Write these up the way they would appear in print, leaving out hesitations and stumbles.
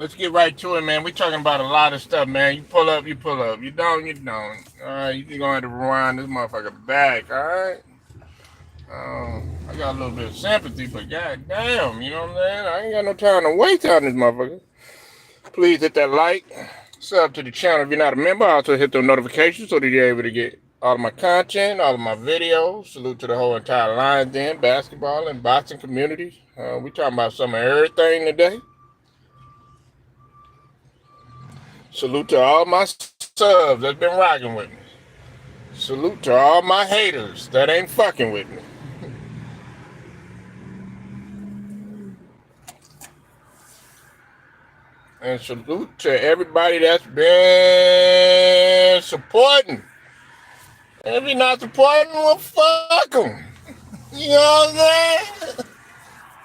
let's get right to it, man. We talking about a lot of stuff, man. You pull up, you pull up. You don't, you don't. All right, you gonna have to rewind this motherfucker back. All right. I got a little bit of sympathy, but goddamn, you know what I'm saying? I ain't got no time to waste on this motherfucker. Please hit that like, sub to the channel if you're not a member. Also hit the notifications so that you're able to get all of my content, all of my videos. Salute to the whole entire Lions Den, basketball, and boxing communities. We talking about some of everything today. Salute to all my subs that's been rocking with me. Salute to all my haters that ain't fucking with me. And salute to everybody that's been supporting. And if you're not supporting, well, fuck them. You know what I'm saying?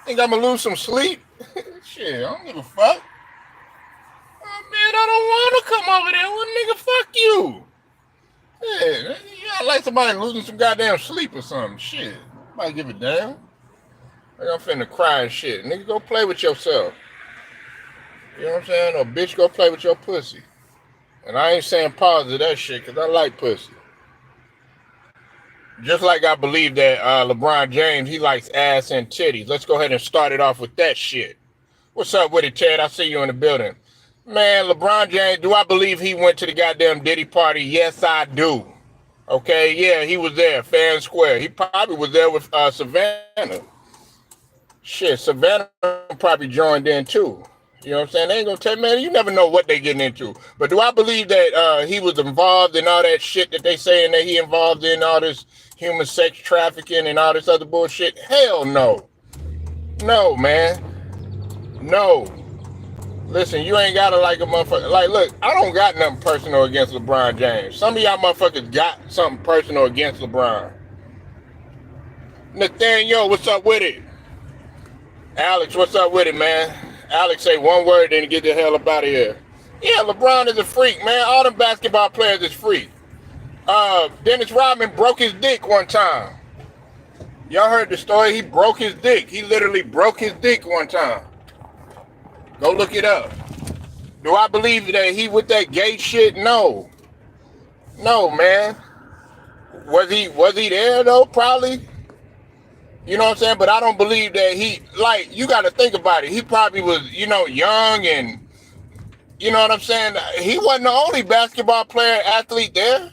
Think I'm gonna lose some sleep? Shit, I don't give a fuck. Oh, man, I don't want to come over there. Well, nigga, fuck you. Yeah, you act like somebody losing some goddamn sleep or something. Shit, nobody give a damn. Like I'm finna cry and shit. Nigga, go play with yourself. You know what I'm saying? Or bitch, go play with your pussy. And I ain't saying positive that shit because I like pussy. Just like I believe that LeBron James, he likes ass and titties. Let's go ahead and start it off with that shit. What's up with it, Ted? I see you in the building. Man, LeBron James, do I believe he went to the goddamn Diddy party? Yes, I do. Okay, yeah, he was there, fair and square. He probably was there with Savannah. Shit, Savannah probably joined in too. You know what I'm saying? They ain't gonna tell, man, you never know what they getting into. But do I believe that he was involved in all that shit that they saying that he involved in, all this human sex trafficking and all this other bullshit? Hell no. No, man. No. Listen, you ain't gotta like a motherfucker. Like, look, I don't got nothing personal against LeBron James. Some of y'all motherfuckers got something personal against LeBron. Nathaniel, what's up with it? Alex, what's up with it, man? Alex say one word, then get the hell up out of here. Yeah, LeBron is a freak, man. All them basketball players is freak. Dennis Rodman broke his dick one time. Y'all heard the story? He broke his dick. He literally broke his dick one time. Go look it up. Do I believe that he with that gay shit? No. No, man. Was he there though? Probably. You know what I'm saying? But I don't believe that he, like, you got to think about it. He probably was, you know, young and, you know what I'm saying? He wasn't the only basketball player, athlete there.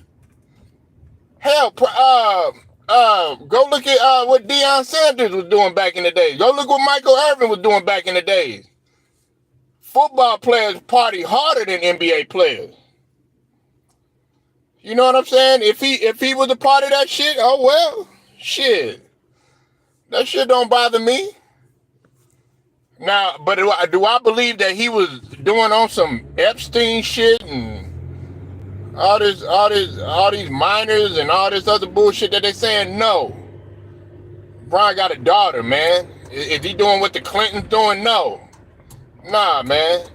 Hell, go look at what Deion Sanders was doing back in the day. Go look what Michael Irvin was doing back in the days. Football players party harder than NBA players. You know what I'm saying? If he was a part of that shit, oh well, shit. That shit don't bother me. Now, but do I believe that he was doing on some Epstein shit and all these minors and all this other bullshit that they saying? No. Brian got a daughter, man. Is he doing what the Clintons doing? No. Nah, man.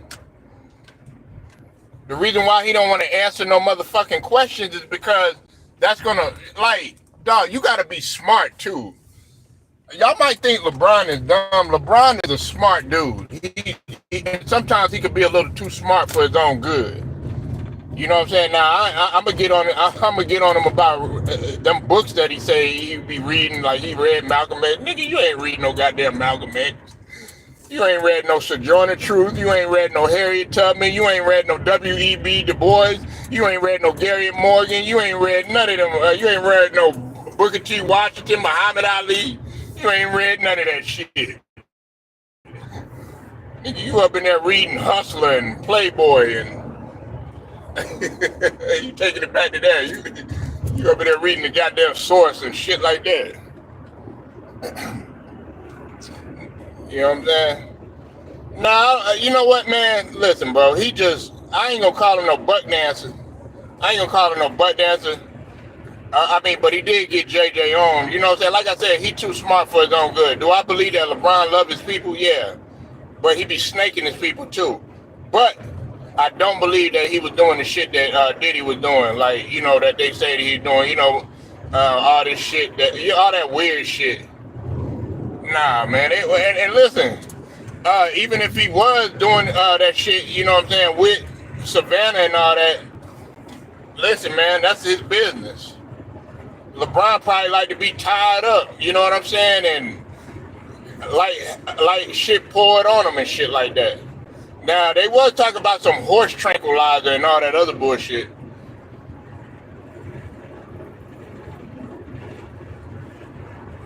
The reason why he don't want to answer no motherfucking questions is because that's gonna, like, dog, you gotta be smart too. Y'all might think LeBron is dumb. LeBron is a smart dude. And sometimes he could be a little too smart for his own good. You know what I'm saying? Now I'm gonna get on. I'm gonna get on him about them books that he say he be reading. Like he read Malcolm X. Nigga, you ain't reading no goddamn Malcolm X. You ain't read no Sojourner Truth. You ain't read no Harriet Tubman. You ain't read no W.E.B. Du Bois. You ain't read no Gary Morgan. You ain't read none of them. You ain't read no Booker T. Washington, Muhammad Ali. You ain't read none of that shit. Nigga, you up in there reading Hustler and Playboy and you taking it back to there. You up in there reading the goddamn Source and shit like that. You know what I'm saying? Nah, you know what, man? Listen, bro. I ain't gonna call him no butt dancer. I mean, but he did get JJ on. You know what I'm saying? Like I said, he too smart for his own good. Do I believe that LeBron loves his people? Yeah. But he be snaking his people too. But I don't believe that he was doing the shit that Diddy was doing. Like, you know, that they say that he's doing, you know, all this shit, all that weird shit. Nah, man. And listen, Even if he was doing that shit, you know what I'm saying, with Savannah and all that, listen, man, that's his business. LeBron probably like to be tied up, you know what I'm saying, and like shit poured on him and shit like that. Now, they was talking about some horse tranquilizer and all that other bullshit.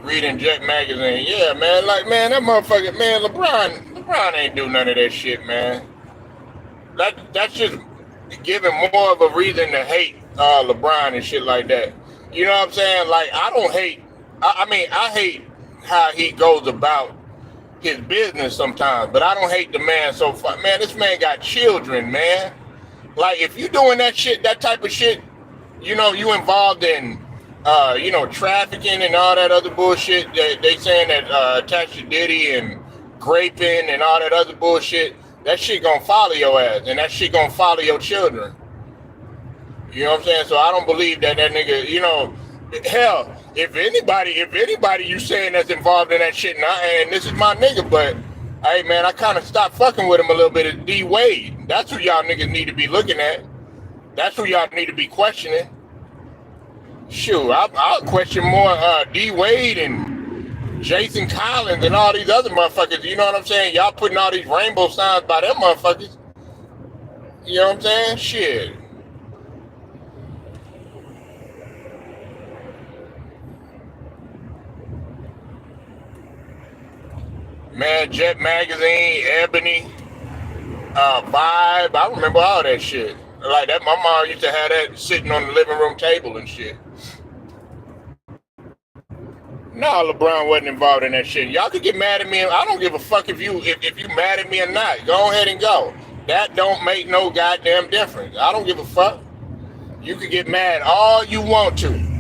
Reading Jet magazine, yeah, man, like, man, that motherfucker, man, LeBron ain't do none of that shit, man. That's just giving more of a reason to hate LeBron and shit like that. You know what I'm saying? Like, I don't hate, I mean, I hate how he goes about his business sometimes, but I don't hate the man so far. Man, this man got children, man. Like, if you doing that shit, that type of shit, you know, you involved in, you know, trafficking and all that other bullshit. They saying that attached to Diddy and raping and all that other bullshit. That shit gonna follow your ass, and that shit gonna follow your children. You know what I'm saying? So I don't believe that nigga, you know, hell, if anybody you saying that's involved in that shit, and this is my nigga, but hey man, I kind of stopped fucking with him a little bit. Is D Wade? That's who y'all niggas need to be looking at. That's who y'all need to be questioning. Shoot, I'll question more D Wade and Jason Collins and all these other motherfuckers. You know what I'm saying? Y'all putting all these rainbow signs by them motherfuckers. You know what I'm saying? Shit. Man, Jet Magazine, Ebony, Vibe. I remember all that shit. Like that, my mom used to have that sitting on the living room table and shit. No, LeBron wasn't involved in that shit. Y'all could get mad at me. I don't give a fuck if you mad at me or not. Go ahead and go. That don't make no goddamn difference. I don't give a fuck. You can get mad all you want to.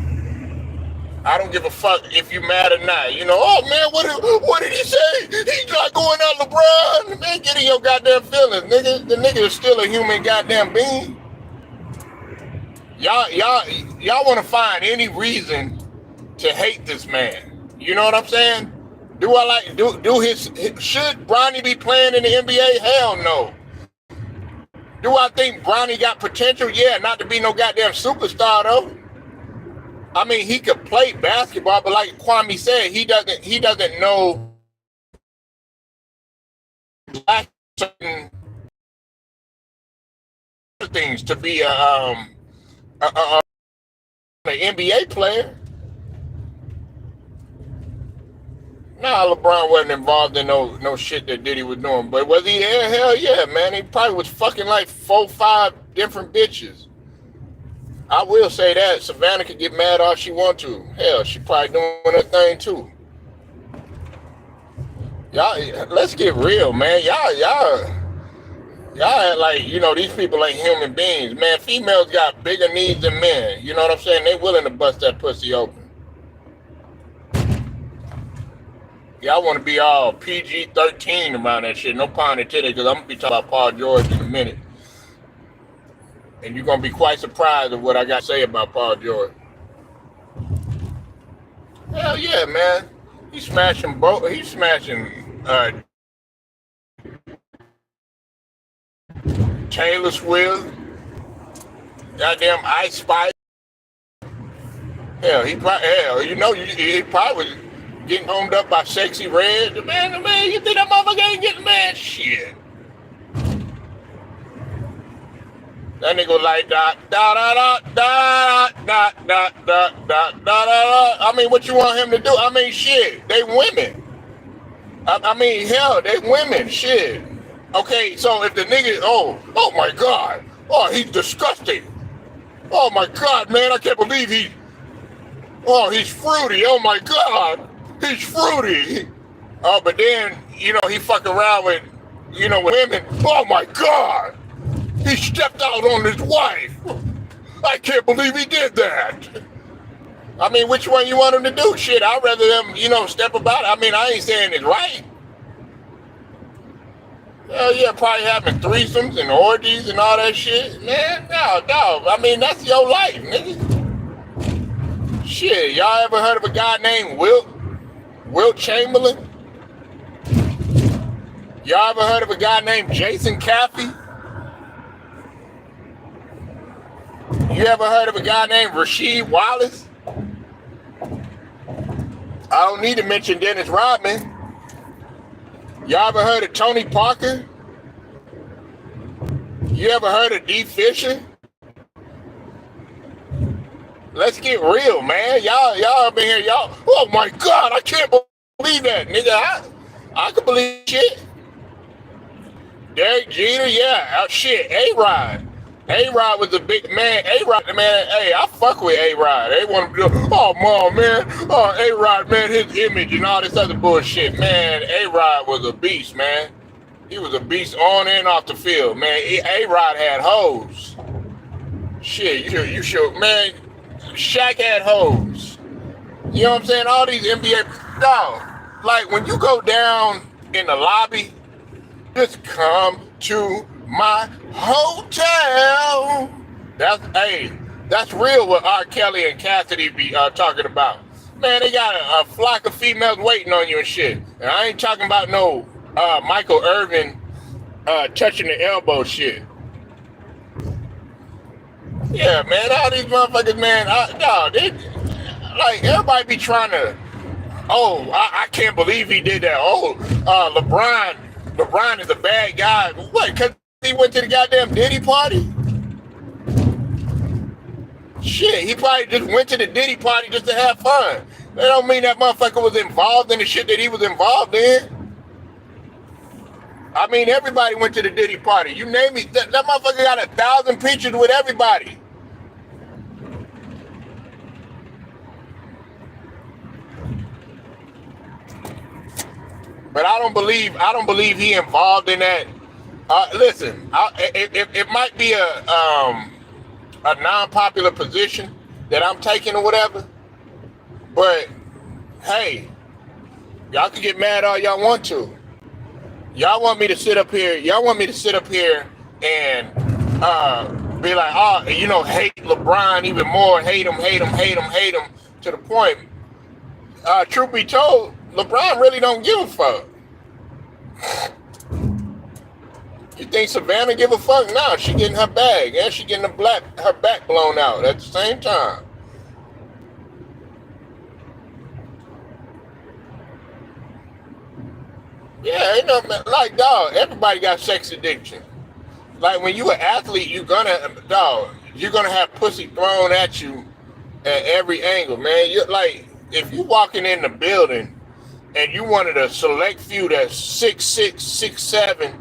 I don't give a fuck if you mad or not. You know, oh man, what did he say? He's not going out, LeBron. Man, get in your goddamn feelings, nigga. The nigga is still a human goddamn being. Y'all want to find any reason to hate this man. You know what I'm saying? Should Bronny be playing in the NBA? Hell no. Do I think Bronny got potential? Yeah, not to be no goddamn superstar though. I mean, he could play basketball, but like Kwame said, he doesn't know certain things to be an NBA player. Nah, LeBron wasn't involved in no shit that Diddy was doing, but was he there? Hell yeah, man. He probably was fucking like 4-5 different bitches. I will say that Savannah could get mad all she want to. Hell, she probably doing her thing too. Y'all, let's get real, man. Y'all act like, you know, these people ain't human beings. Man, females got bigger needs than men. You know what I'm saying? They willing to bust that pussy open. Y'all want to be all PG13 around that shit. No pun intended, because I'm going to be talking about Paul George in a minute. And you're going to be quite surprised at what I got to say about Paul George. Hell yeah, man. He's smashing Taylor Swift, goddamn Ice Spice. Hell, he probably was getting homed up by Sexy Red. The man, you think that motherfucker ain't getting mad? Shit. That nigga was like da da da da da da da da da. I mean, what you want him to do? I mean, shit, they women. I mean, hell, they women. Shit. Okay, so if the nigga, oh my God, oh he's disgusting. Oh my God, man, I can't believe he's fruity. Oh my God, he's fruity. Oh, but then you know he fuck around with, you know, with women. Oh my God. He stepped out on his wife. I can't believe he did that. I mean, which one you want him to do? Shit, I'd rather them, you know, step about it. I mean, I ain't saying it's right. Hell yeah, probably having threesomes and orgies and all that shit. Man, no. I mean, that's your life, nigga. Shit, y'all ever heard of a guy named Wilt Chamberlain? Y'all ever heard of a guy named Jason Caffey? You ever heard of a guy named Rasheed Wallace? I don't need to mention Dennis Rodman. Y'all ever heard of Tony Parker? You ever heard of D. Fisher? Let's get real, man. Y'all been here, y'all. Oh my God, I can't believe that, nigga. I can believe shit. Derrick Jeter, yeah. Shit, A-Rod. A-Rod was a big man. A-Rod, man, hey, I fuck with A-Rod. They want to do, oh, man. Oh, A-Rod, man, his image and all this other bullshit. Man, A-Rod was a beast, man. He was a beast on and off the field, man. A-Rod had hoes. Shit, you should, man. Shaq had hoes. You know what I'm saying? All these NBA, dog. Like, when you go down in the lobby, just come to my hotel. That's real what R. Kelly and Cassidy be talking about. Man, they got a flock of females waiting on you and shit. And I ain't talking about no Michael Irvin touching the elbow shit. Yeah, man, all these motherfuckers, man, like, everybody be trying to, I can't believe he did that. LeBron is a bad guy. What, because he went to the goddamn Diddy party? Shit, he probably just went to the Diddy party just to have fun. That don't mean that motherfucker was involved in the shit that he was involved in. I mean, everybody went to the Diddy party. You name it, that motherfucker got 1,000 pictures with everybody. But I don't believe he involved in that. Listen, it might be a non-popular position that I'm taking or whatever. But hey, y'all can get mad all y'all want to. Y'all want me to sit up here and be like, hate LeBron even more, hate him to the point. Truth be told, LeBron really don't give a fuck. You think Savannah give a fuck? No, she getting her bag and she getting her back blown out at the same time. Yeah, ain't no, like, dog, everybody got sex addiction. Like, when you an athlete, you're gonna have pussy thrown at you at every angle, man. You're like, if you walking in the building and you one of the select few that's 6'6", 6'7",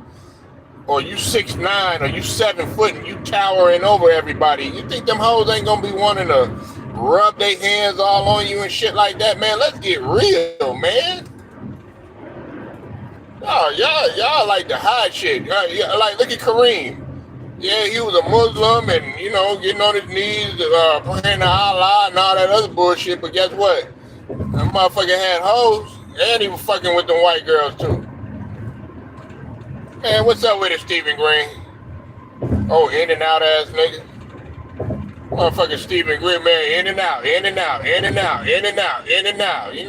or you 6'9", or you 7 foot and you towering over everybody, you think them hoes ain't gonna be wanting to rub their hands all on you and shit like that, man? Let's get real, man. Oh, y'all like to hide shit. Like, look at Kareem. Yeah, he was a Muslim and, getting on his knees, praying to Allah and all that other bullshit. But guess what? That motherfucker had hoes and he was fucking with them white girls too. Man, what's up with it, Stephen Green? Oh, in and out ass nigga. Motherfucker Stephen Green, man, in and out. You know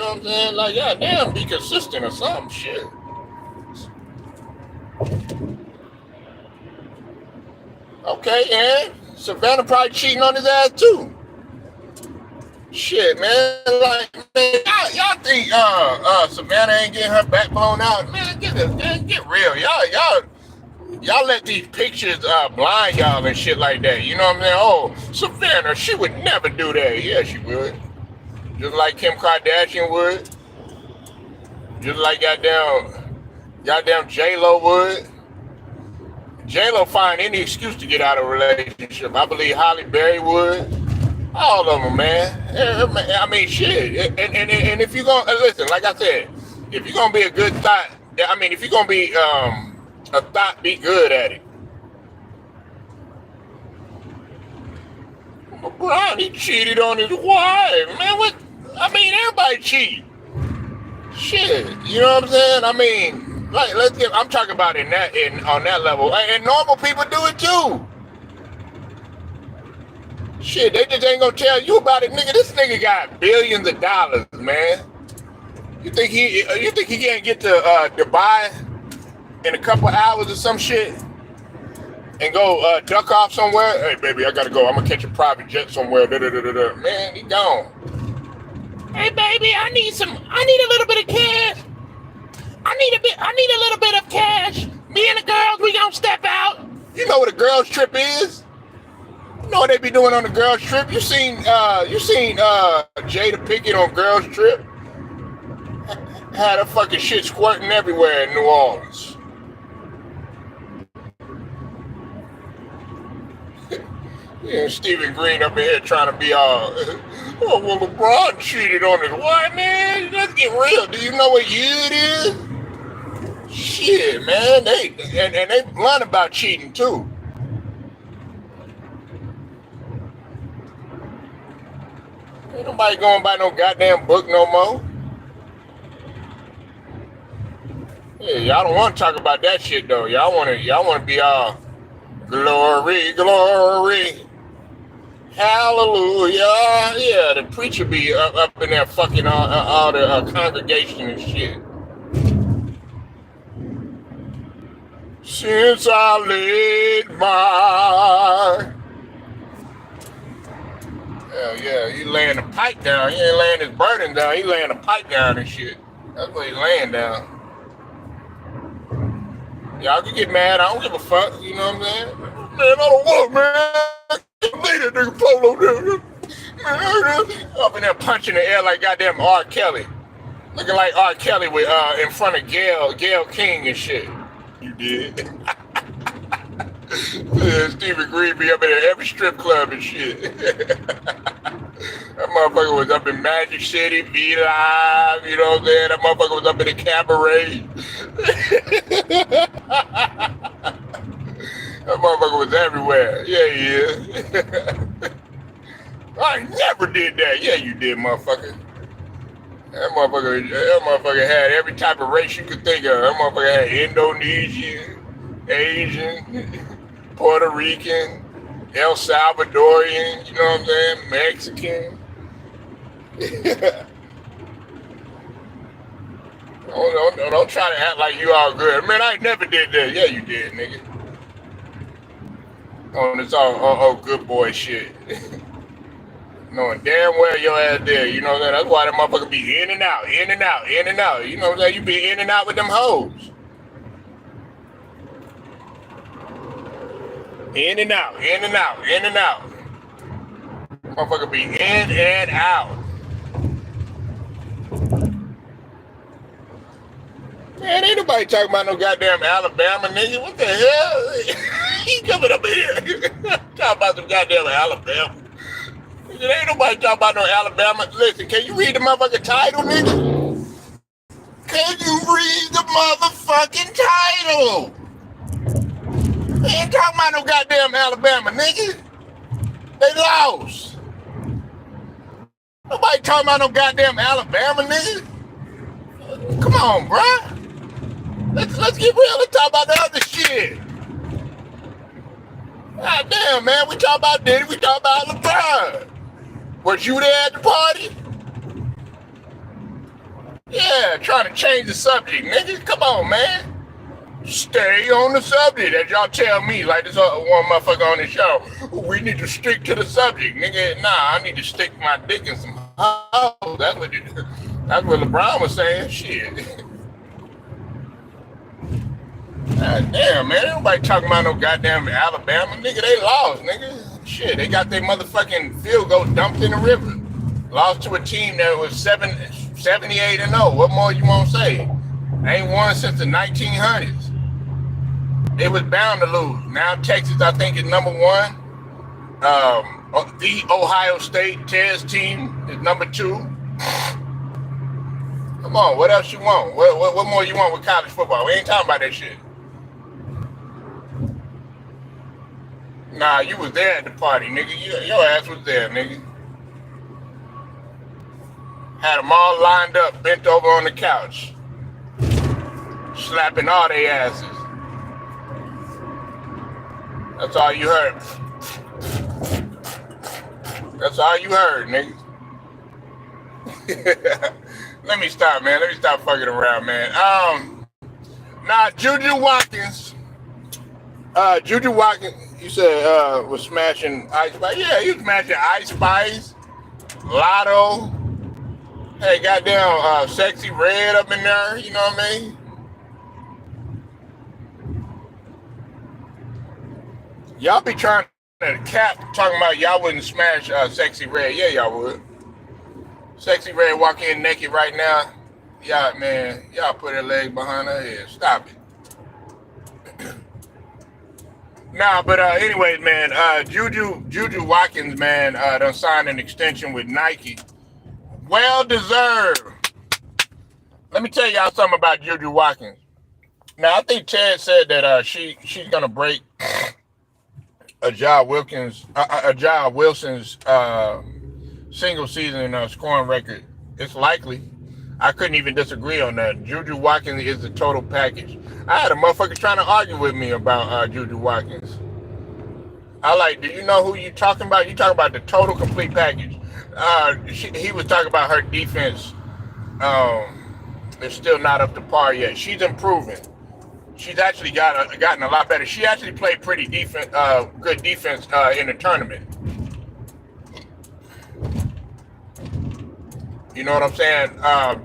what I'm saying? Like, yeah, damn, be consistent or something, shit. Okay, and Savannah probably cheating on his ass too. Shit, man, like, man, y'all think Savannah ain't getting her back blown out? Man, get real. Y'all let these pictures blind y'all and shit like that. You know what I'm saying? Oh, Savannah, she would never do that. Yeah, she would. Just like Kim Kardashian would. Just like goddamn J-Lo would. J-Lo find any excuse to get out of a relationship. I believe Halle Berry would. All of them, man. I mean, shit. And if you're going to, listen, like I said, if you're going to be a good thought, if you're going to be a thought, be good at it. LeBron, he cheated on his wife. Man, what? I mean, everybody cheat. Shit. You know what I'm saying? I mean, like, I'm talking about on that level. And normal people do it too. Shit, they just ain't gonna tell you about it, nigga. This nigga got billions of dollars, man. You think he can't get to Dubai in a couple hours or some shit and go duck off somewhere. Hey, baby, I gotta go. I'm gonna catch a private jet somewhere. Man, he gone. Hey, baby, I need a little bit of cash. I need a little bit of cash. Me and the girls, we gonna step out. You know what a girls trip is? You know what they be doing on the girls trip? You seen Jada Pinkett on girls trip? Had a fucking shit squirting everywhere in New Orleans. Yeah, Stephen Green up in here trying to be all, oh, well, LeBron cheated on his wife, man. Let's get real. Do you know what year it is? Shit, man. They blunt about cheating, too. Ain't nobody going by no goddamn book no more. Yeah, y'all don't want to talk about that shit, though. Y'all want to be all, glory, glory. Hallelujah. Yeah, the preacher be up in there fucking all the congregation and shit. Since I laid my... Hell yeah, he laying the pipe down. He ain't laying his burden down. He laying the pipe down and shit. That's what he laying down. Y'all can get mad. I don't give a fuck. You know what I'm saying? Man, I don't want, man. Lay that nigga Polo there. Up in there punching the air like goddamn R. Kelly. Looking like R. Kelly with in front of Gail King and shit. You did. Yeah, Stephen Green be up in every strip club and shit. That motherfucker was up in Magic City, Be Live, you know what I'm saying? That motherfucker was up in the Cabaret. That motherfucker was everywhere. Yeah, he is. I never did that. Yeah, you did, motherfucker. That motherfucker had every type of race you could think of. That motherfucker had Indonesian, Asian, Puerto Rican, El Salvadorian, you know what I'm saying? Mexican. Don't try to act like you all good. Man, I never did that. Yeah, you did, nigga. On this all good boy shit. Knowing damn well your ass there, you know what I'm saying? That's why that motherfucker be in and out, in and out, in and out. You know what I'm saying? You be in and out with them hoes. In and out, in and out, in and out. Motherfucker be in and out. Man, ain't nobody talking about no goddamn Alabama, nigga. What the hell? He coming up in here talking about some goddamn Alabama. Nigga, ain't nobody talking about no Alabama. Listen, can you read the motherfucking title, nigga? Can you read the motherfucking title? They ain't talking about no goddamn Alabama, nigga. They lost. Nobody talking about no goddamn Alabama, nigga. Come on, bruh. Let's get real. Let's talk about the other shit. God damn, man. We talk about Diddy. We talk about LeBron. Was you there at the party? Yeah, trying to change the subject, nigga. Come on, man. Stay on the subject, as y'all tell me, like this one motherfucker on the show. We need to stick to the subject, nigga. Nah, I need to stick my dick in some holes. That's what LeBron was saying. Shit. God damn, man. Ain't nobody talking about no goddamn Alabama. Nigga, they lost, nigga. Shit, they got their motherfucking field goal dumped in the river. Lost to a team that was 78-0. What more you want to say? They ain't won since the 1900s. They was bound to lose. Now Texas, I think, is number one. The Ohio State Tez team is number 2. Come on, what else you want? What more you want with college football? We ain't talking about that shit. Nah, you was there at the party, nigga. Your ass was there, nigga. Had them all lined up, bent over on the couch. Slapping all their asses. That's all you heard. That's all you heard, nigga. Let me stop, man. Let me stop fucking around, man. Nah, Juju Watkins. Juju Watkins, you said was smashing Ice Spice. Yeah, he was smashing Ice Spice, Lotto. Hey, goddamn, Sexy Red up in there. You know what I mean? Y'all be trying to cap talking about y'all wouldn't smash Sexy Red. Yeah, y'all would. Sexy Red walk in naked right now. Y'all, man, y'all put her leg behind her head. Stop it. Nah, but anyways, man, Juju Watkins, man, done signed an extension with Nike. Well deserved. Let me tell y'all something about Juju Watkins. Now, I think Ted said that she's gonna break a John Wilson's single season scoring record. It's likely. I couldn't even disagree on that. Juju Watkins is the total package. I had a motherfucker trying to argue with me about Juju Watkins. I like, do you know who you talking about? You talking about the total complete package. He was talking about her defense. It's still not up to par yet. She's improving. She's actually gotten a lot better. She actually played pretty good defense in the tournament. You know what I'm saying?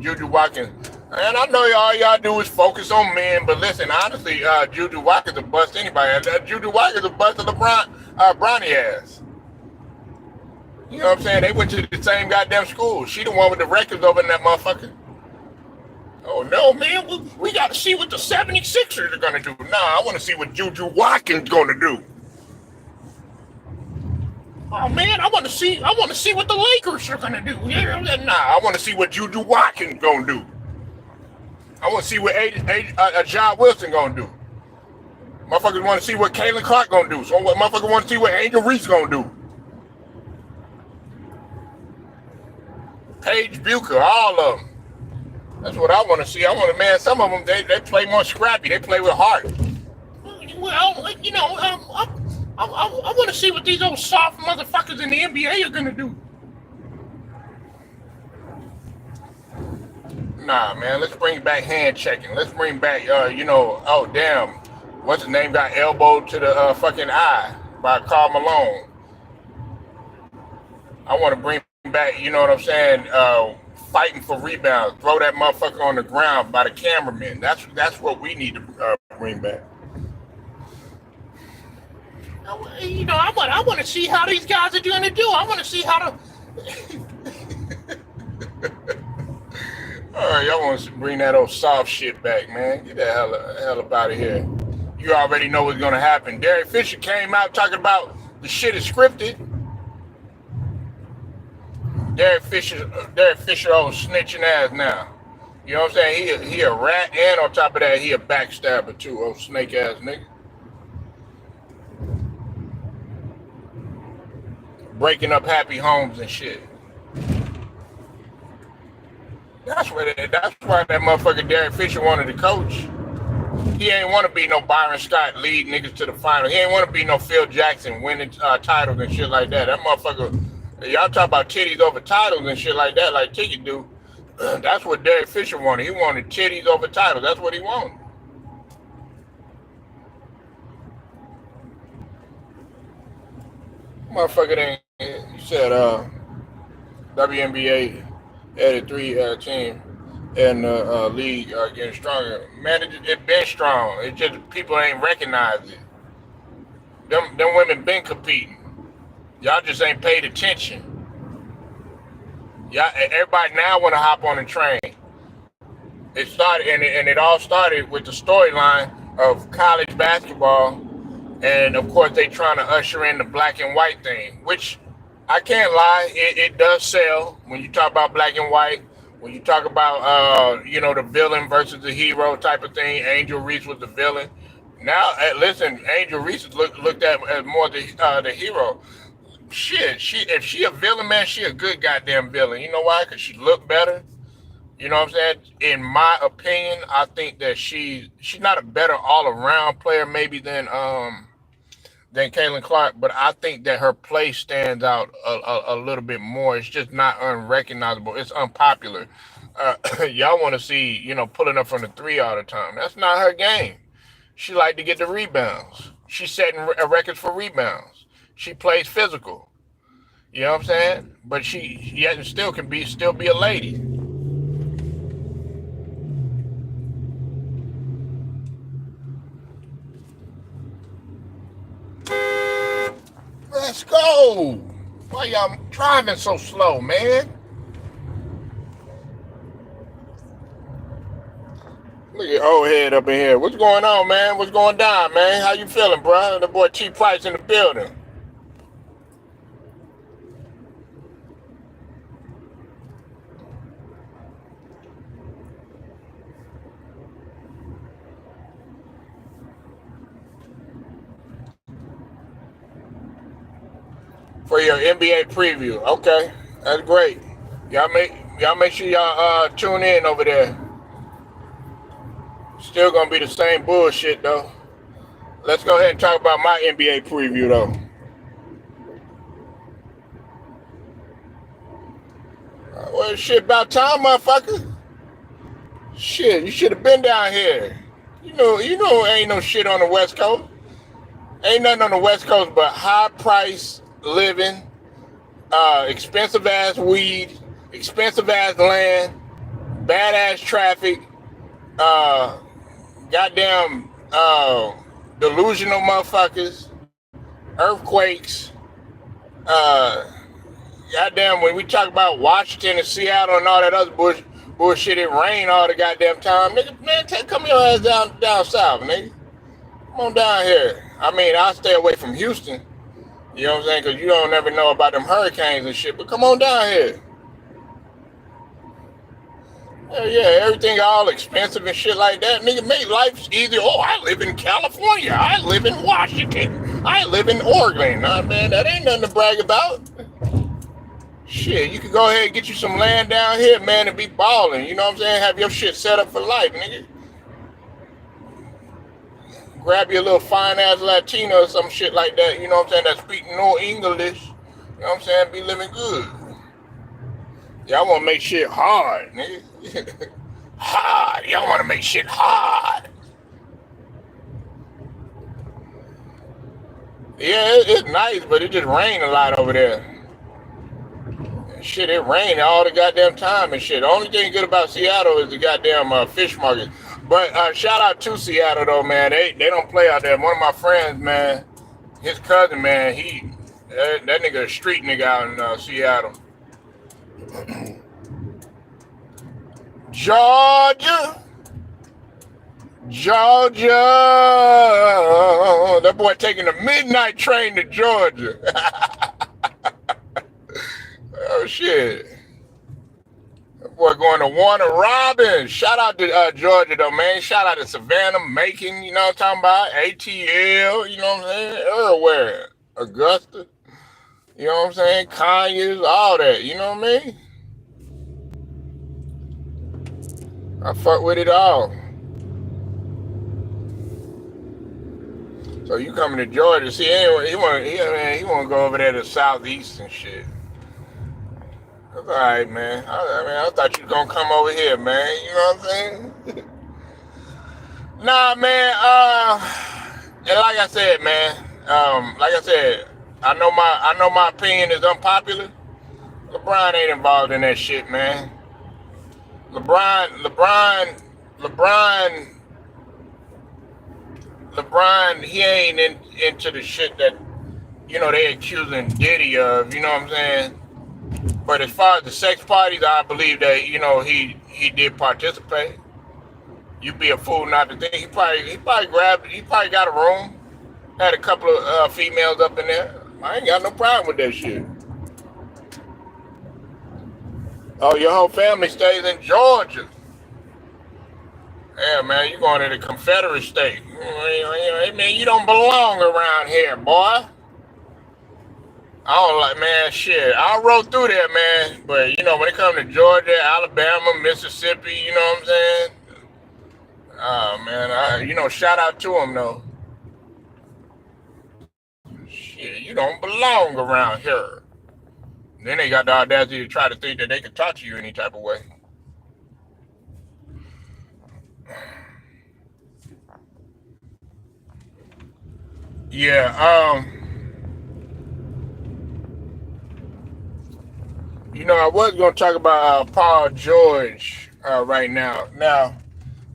Juju Watkins. And I know all y'all do is focus on men, but listen, honestly, Juju Watkins will bust anybody. Juju Watkins will bust LeBron, Bronny ass. You know what I'm saying? They went to the same goddamn school. She the one with the records over in that motherfucker. Oh, no, man. We got to see what the 76ers are going to do. Nah, I want to see what Juju Watkins going to do. Oh, man, I want to see what the Lakers are going to do. Nah, I want to see what Juju Watkins going to do. I want to see what John Wilson going to do. Motherfuckers want to see what Caitlin Clark going to do. So motherfuckers want to see what Angel Reese going to do. Paige Bucher, all of them. That's what I want to see. I want to, man, some of them, they play more scrappy. They play with heart. Well, you know, I want to see what these old soft motherfuckers in the NBA are going to do. Nah, man, let's bring back hand checking. Let's bring back, oh, damn. What's his name got elbowed to the fucking eye by Carl Malone. I want to bring back, you know what I'm saying, fighting for rebounds. Throw that motherfucker on the ground by the cameraman. That's what we need to bring back. You know, I want to see how these guys are going to do. I want to see how to... All right, y'all want to bring that old soft shit back, man. Get the hell up out of here. You already know what's going to happen. Derrick Fisher came out talking about the shit is scripted. Derrick Fisher old snitching ass now. You know what I'm saying? He a rat, and on top of that, he a backstabber too, old snake ass nigga. Breaking up happy homes and shit. That's why that motherfucker Derrick Fisher wanted to coach. He ain't want to be no Byron Scott lead niggas to the final. He ain't want to be no Phil Jackson winning titles and shit like that. That motherfucker, y'all talk about titties over titles and shit like that, like Tiki do. That's what Derrick Fisher wanted. He wanted titties over titles. That's what he wanted. Motherfucker ain't. You said WNBA added 3 team and league getting stronger. Man, it been strong. It just people ain't recognize it. Them women been competing. Y'all just ain't paid attention. Y'all, everybody now want to hop on the train. It started and it all started with the storyline of college basketball, and of course they trying to usher in the black and white thing, which I can't lie, it does sell when you talk about black and white. When you talk about, the villain versus the hero type of thing, Angel Reese was the villain. Now, listen, Angel Reese is looked at as more the hero. Shit, if she a villain, man, she a good goddamn villain. You know why? Because she look better. You know what I'm saying? In my opinion, I think that she's not a better all-around player maybe than Caitlin Clark, but I think that her play stands out a little bit more. It's just not unrecognizable. It's unpopular. Y'all want to see, pulling up from the three all the time. That's not her game. She like to get the rebounds. She's setting records for rebounds. She plays physical. You know what I'm saying? But she yet still can still be a lady. Let's go. Why y'all driving so slow, man? Look at old head up in here. What's going on, man? What's going down, man? How you feeling, bro? The boy T Price in the building. For your NBA preview. Okay. That's great. Y'all make sure y'all tune in over there. Still gonna be the same bullshit though. Let's go ahead and talk about my NBA preview though. Well, shit, about time, motherfucker. Shit, you should have been down here. You know, ain't no shit on the West Coast. Ain't nothing on the West Coast but high price living, expensive ass weed, expensive ass land, badass traffic, goddamn delusional motherfuckers, earthquakes, goddamn when we talk about Washington and Seattle and all that other bullshit, it rain all the goddamn time. Nigga, man, come your ass down south, nigga. Come on down here. I mean, I'll stay away from Houston. You know what I'm saying? Because you don't never know about them hurricanes and shit. But come on down here. Yeah, everything all expensive and shit like that. Nigga, make life easier. Oh, I live in California. I live in Washington. I live in Oregon. Nah, man, that ain't nothing to brag about. Shit, you can go ahead and get you some land down here, man, and be balling. You know what I'm saying? Have your shit set up for life, nigga. Grab your little fine-ass Latina or some shit like that, you know what I'm saying, that speak no English. You know what I'm saying? Be living good. Y'all want to make shit hard, nigga. Hard. Y'all want to make shit hard. Yeah, it's nice, but it just rained a lot over there. Shit, it rained all the goddamn time and shit. The only thing good about Seattle is the goddamn fish market. But shout out to Seattle though, man. They don't play out there. One of my friends, man, his cousin, man, that nigga a street nigga out in Seattle. Georgia. That boy taking the midnight train to Georgia. Oh shit. That boy going to Warner Robins. Shout out to Georgia though, man. Shout out to Savannah, Macon, you know what I'm talking about? ATL, you know what I'm saying? Everywhere. Augusta. You know what I'm saying? Conyers, all that, you know what I mean? I fuck with it all. So you coming to Georgia? See, anyway, he want to go over there to Southeast and shit. That's all right, man. I thought you was gonna come over here, man. You know what I'm saying? Nah, man. And like I said, man. I know my opinion is unpopular. LeBron ain't involved in that shit, man. LeBron, he ain't into the shit that, they accusing Diddy of, you know what I'm saying? But as far as the sex parties, I believe that, he did participate. You'd be a fool not to think. He probably got a room, had a couple of females up in there. I ain't got no problem with that shit. Oh, your whole family stays in Georgia. Yeah, man, you going to the Confederate state. Man, you don't belong around here, boy. I don't like, man, shit. I rode through there, man. But, when it comes to Georgia, Alabama, Mississippi, you know what I'm saying? Man, shout out to them, though. Shit, you don't belong around here. Then they got the audacity to try to think that they can talk to you any type of way. Yeah. I was going to talk about Paul George right now. Now,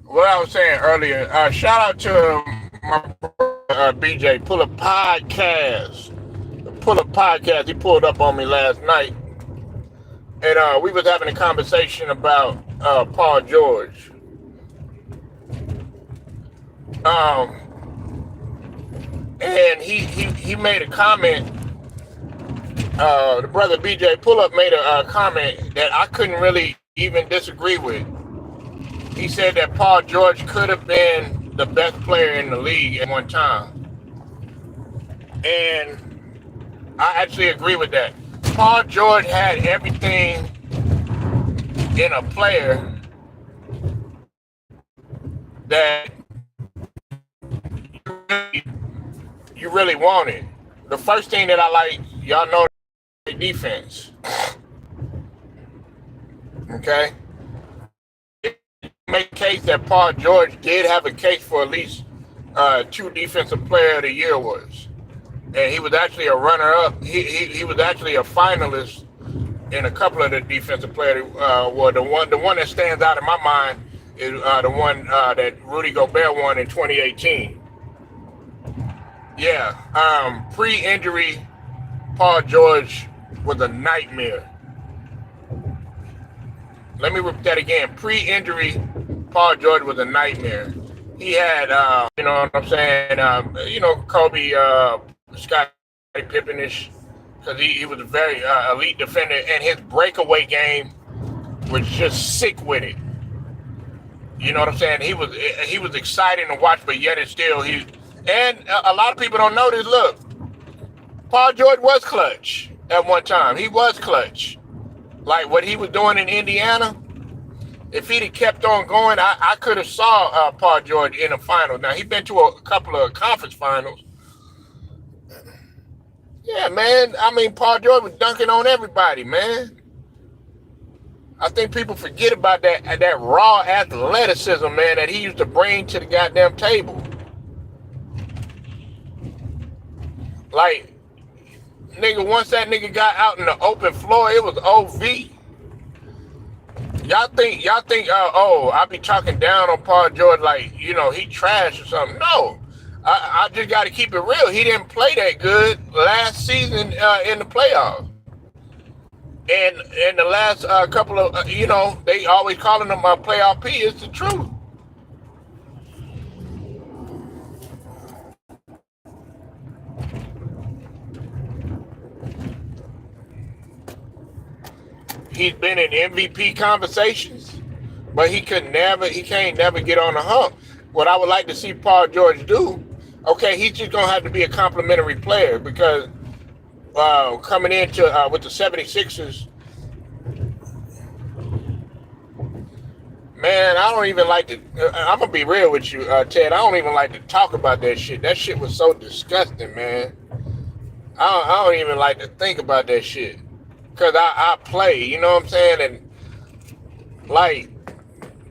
what I was saying earlier, shout out to my brother BJ, Pull a podcast. He pulled up on me last night, and we was having a conversation about Paul George. And he made a comment. The brother BJ Pull-Up made a comment that I couldn't really even disagree with. He said that Paul George could have been the best player in the league at one time. And I actually agree with that. Paul George had everything in a player that you really wanted. The first thing that I like, y'all know, defense. Okay? Make a case that Paul George did have a case for at least 2 Defensive Player of the Year awards. And he was actually a runner-up. He was actually a finalist in a couple of the Defensive Player award. The one that stands out in my mind is the one that Rudy Gobert won in 2018. Yeah, pre-injury, Paul George was a nightmare. Let me repeat that again. Pre-injury, Paul George was a nightmare. He had, you know what I'm saying, Kobe, Scottie Pippen-ish, because he was a very elite defender, and his breakaway game was just sick with it. You know what I'm saying? He was exciting to watch, but yet it's still and a lot of people don't know this. Look, Paul George was clutch at one time. He was clutch. Like what he was doing in Indiana, if he'd have kept on going, I could have saw Paul George in the finals. Now, he's been to a couple of conference finals. Yeah, man. I mean, Paul George was dunking on everybody, man. I think people forget about that raw athleticism, man, that he used to bring to the goddamn table. Like, nigga, once that nigga got out in the open floor, it was OV. Y'all think, I be talking down on Paul George like, he trash or something. No, I just got to keep it real. He didn't play that good last season in the playoffs. And in the last couple of, they always calling him a playoff P. It's the truth. He's been in MVP conversations, but he can't never get on the hump. What I would like to see Paul George do, okay, he's just going to have to be a complimentary player because coming into with the 76ers, man, I don't even like to, I'm going to be real with you, Ted, I don't even like to talk about that shit. That shit was so disgusting, man. I don't even like to think about that shit. Because I play, you know what I'm saying? And, like,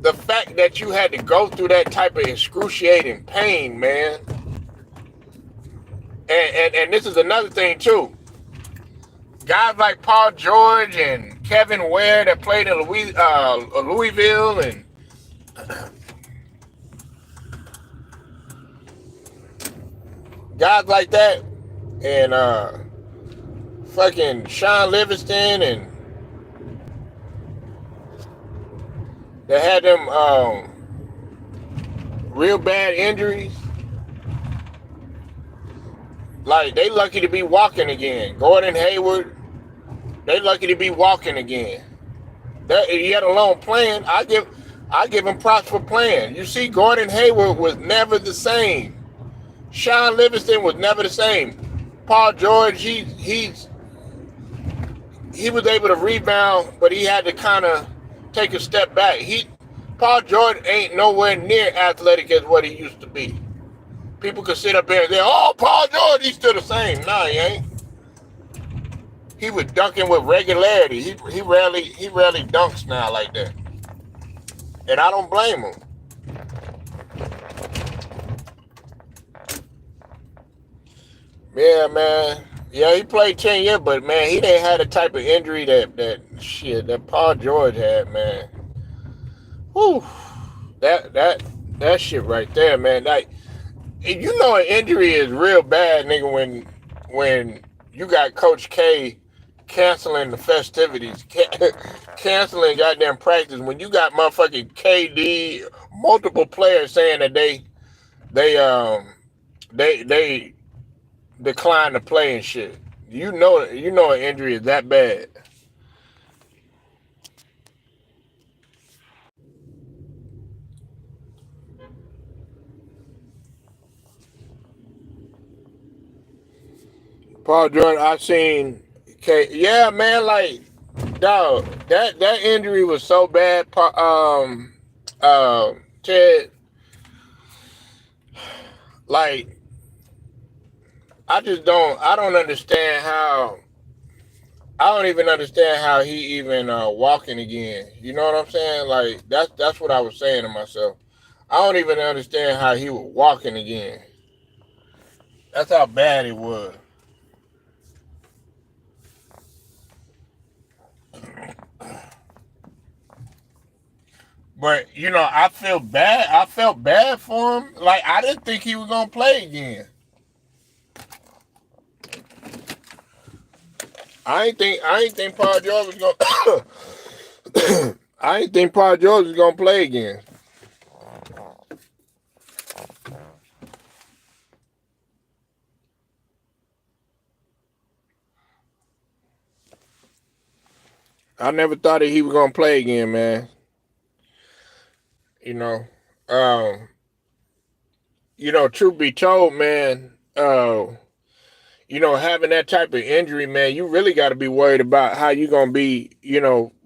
the fact that you had to go through that type of excruciating pain, man. And this is another thing, too. Guys like Paul George and Kevin Ware that played in Louisville and guys like that and fucking Sean Livingston and they had them real bad injuries. Like, they lucky to be walking again. Gordon Hayward, they lucky to be walking again. Yet alone playing, I give him props for playing. You see, Gordon Hayward was never the same. Sean Livingston was never the same. Paul George, he was able to rebound, but he had to kind of take a step back. Paul George ain't nowhere near athletic as what he used to be. People could sit up there and say, "Oh, Paul George, he's still the same." Nah, he ain't. He was dunking with regularity. He rarely dunks now like that, and I don't blame him. Yeah, man. Yeah, he played 10 years, but man, he didn't have the type of injury that Paul George had, man. Whew. That shit right there, man. Like, you know, an injury is real bad, nigga. When you got Coach K canceling the festivities, canceling goddamn practice. When you got motherfucking KD, multiple players saying that they decline to play and shit. You know an injury is that bad. Paul George, I seen. Yeah, man, like, dog, that injury was so bad. Ted, like, I don't understand how. I don't even understand how he even walking again. You know what I'm saying? Like, that's what I was saying to myself. I don't even understand how he was walking again. That's how bad it was. But you know, I feel bad. I felt bad for him. Like, I didn't think he was gonna play again. I ain't think Paul George was gonna. I ain't think Paul George was gonna play again. I never thought that he was gonna play again, man. You know, um, truth be told, man, having that type of injury, man, you really got to be worried about how you gonna be,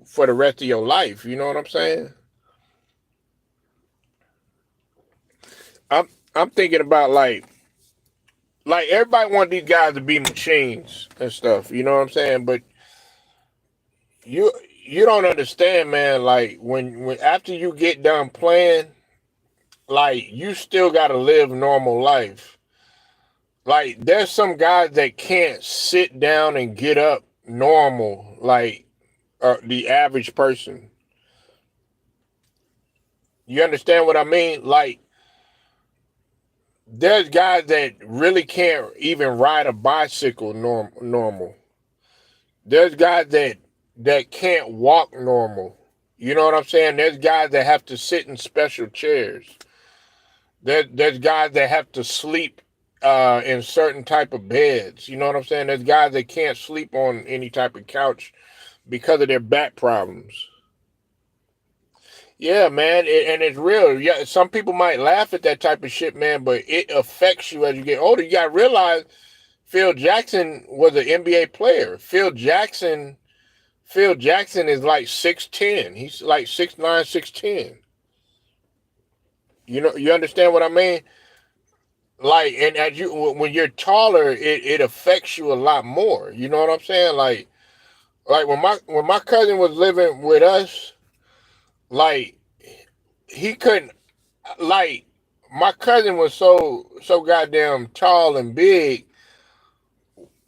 for the rest of your life. You know what I'm saying? I'm I'm thinking about like everybody want these guys to be machines and stuff. You know what I'm saying? But you you don't understand, man. Like, when after you get done playing, like, you still got to live normal life. Like, there's some guys that can't sit down and get up normal, like, the average person. You understand what I mean? Like, there's guys that really can't even ride a bicycle normal. There's guys that can't walk normal. You know what I'm saying? There's guys that have to sit in special chairs. There's guys that have to sleep in certain type of beds. You know what I'm saying? There's guys that can't sleep on any type of couch because of their back problems. Yeah, man, and it's real. Yeah, some people might laugh at that type of shit, man, but it affects you as you get older. You got to realize Phil Jackson was an NBA player. Phil Jackson is like 6'10". He's like 6'9", 6'10". You understand what I mean? Like, and as you when you're taller, it affects you a lot more. You know what I'm saying? Like when my cousin was living with us, like, he couldn't, like, my cousin was so goddamn tall and big.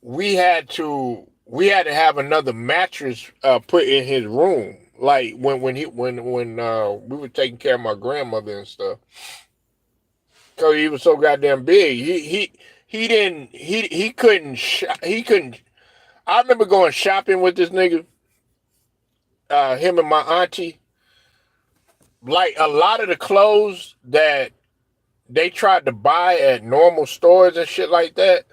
We had to have another mattress put in his room. Like, when we were taking care of my grandmother and stuff, because he was so goddamn big. He couldn't he couldn't. I remember going shopping with this nigga, him and my auntie. Like, a lot of the clothes that they tried to buy at normal stores and shit like that,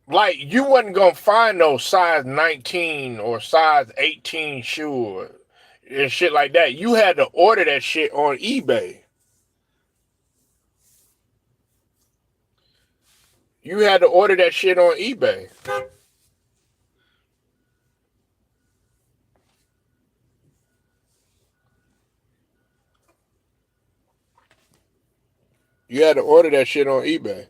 like, you wasn't gonna find no size 19 or size 18 shoe and shit like that. You had to order that shit on eBay. You had to order that shit on eBay. You had to order that shit on eBay.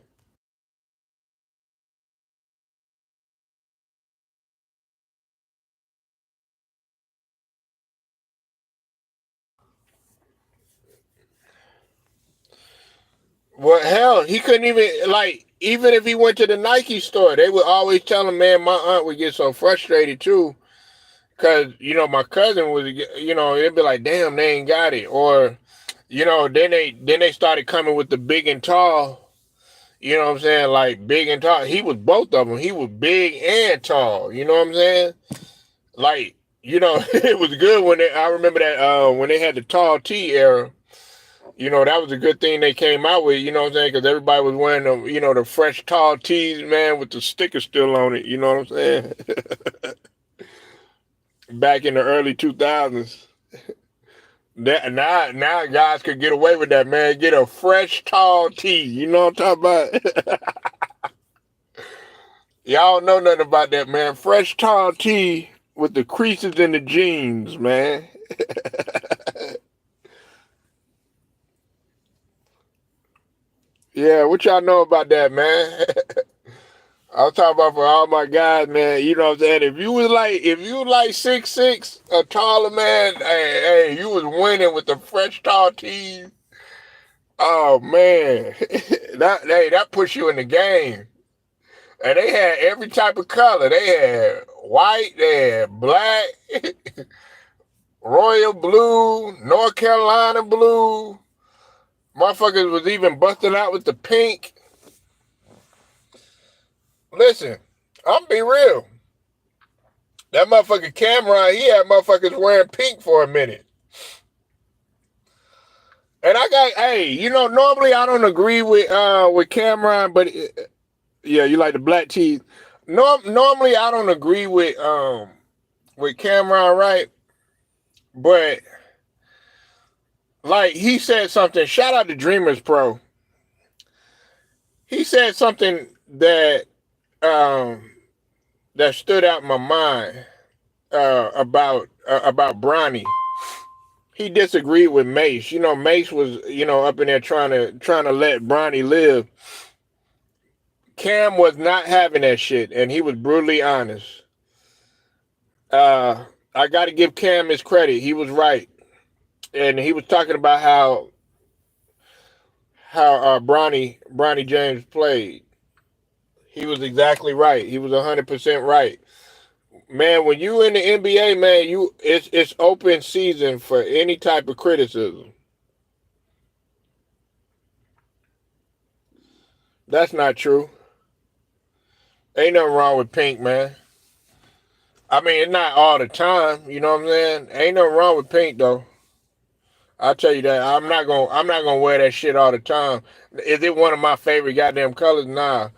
Well, hell, he couldn't even, like, even if he went to the Nike store, they would always tell him, man, my aunt would get so frustrated too. Cause, my cousin was, they'd be like, damn, they ain't got it. Or, then they started coming with the big and tall, you know what I'm saying? Like big and tall. He was both of them. He was big and tall, you know what I'm saying? Like, it was good I remember that when they had the tall T era, that was a good thing they came out with, you know what I'm saying? Because everybody was wearing the fresh tall tees, man, with the sticker still on it, you know what I'm saying? Back in the early 2000s. Now guys could get away with that, man. Get a fresh tall tee, you know what I'm talking about? Y'all don't know nothing about that, man. Fresh tall tee with the creases in the jeans, man. Yeah, what y'all know about that, man? I'm talking about for all my guys, man. You know what I'm saying? If you was like 6'6", a taller man, hey, you was winning with the fresh tall tees. Oh man, that puts you in the game. And they had every type of color. They had white, they had black, royal blue, North Carolina blue. Motherfuckers was even busting out with the pink. Listen, I'm be real. That motherfucker Cameron, he had motherfuckers wearing pink for a minute. And normally I don't agree with Cameron, but yeah, you like the black teeth. Normally I don't agree with Cameron, right? But like he said something. Shout out to Dreamers Pro. He said something that that stood out in my mind about Bronny. He disagreed with Mace. Mace was up in there trying to let Bronny live. Cam was not having that shit, and he was brutally honest. I got to give Cam his credit. He was right, and he was talking about how Bronny James played. He was exactly right. He was 100% right. Man, when you in the NBA, man, it's open season for any type of criticism. That's not true. Ain't nothing wrong with pink, man. I mean, it's not all the time. You know what I'm saying? Ain't nothing wrong with pink though. I'll tell you that. I'm not gonna wear that shit all the time. Is it one of my favorite goddamn colors? Nah.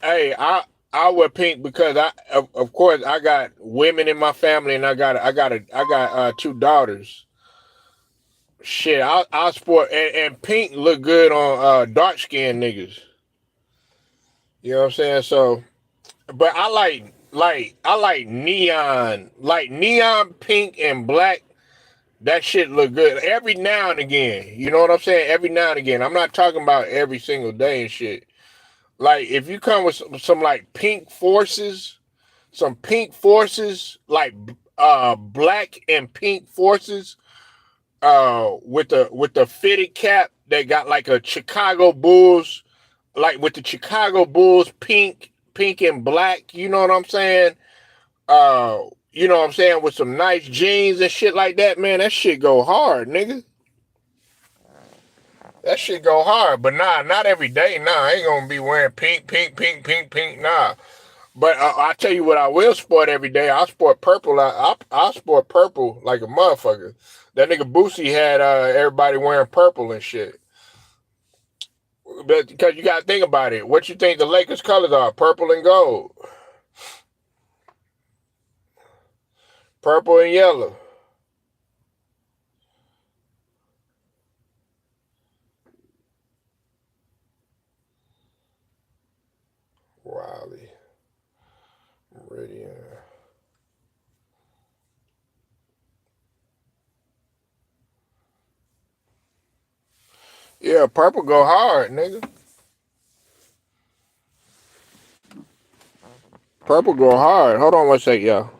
Hey, I wear pink because of course I got women in my family and I got two daughters. Shit, I'll sport and pink look good on dark skinned niggas. You know what I'm saying? So, but I like neon pink and black. That shit look good every now and again. You know what I'm saying? Every now and again. I'm not talking about every single day and shit. Like if you come with some like pink forces, like black and pink forces, with the fitted cap that got like a Chicago Bulls, like with the Chicago Bulls pink and black. You know what I'm saying? You know what I'm saying, with some nice jeans and shit like that, man, that shit go hard, nigga. That shit go hard. But nah, not every day. Nah, I ain't gonna be wearing pink, nah. But I'll tell you what I will sport every day. I'll sport purple. I'll sport purple like a motherfucker. That nigga Boosie had everybody wearing purple and shit. But because you gotta think about it. What you think the Lakers colors are? Purple and gold. Purple and yellow. Raleigh. Meridian. Yeah, purple go hard, nigga. Purple go hard. Hold on one sec, y'all.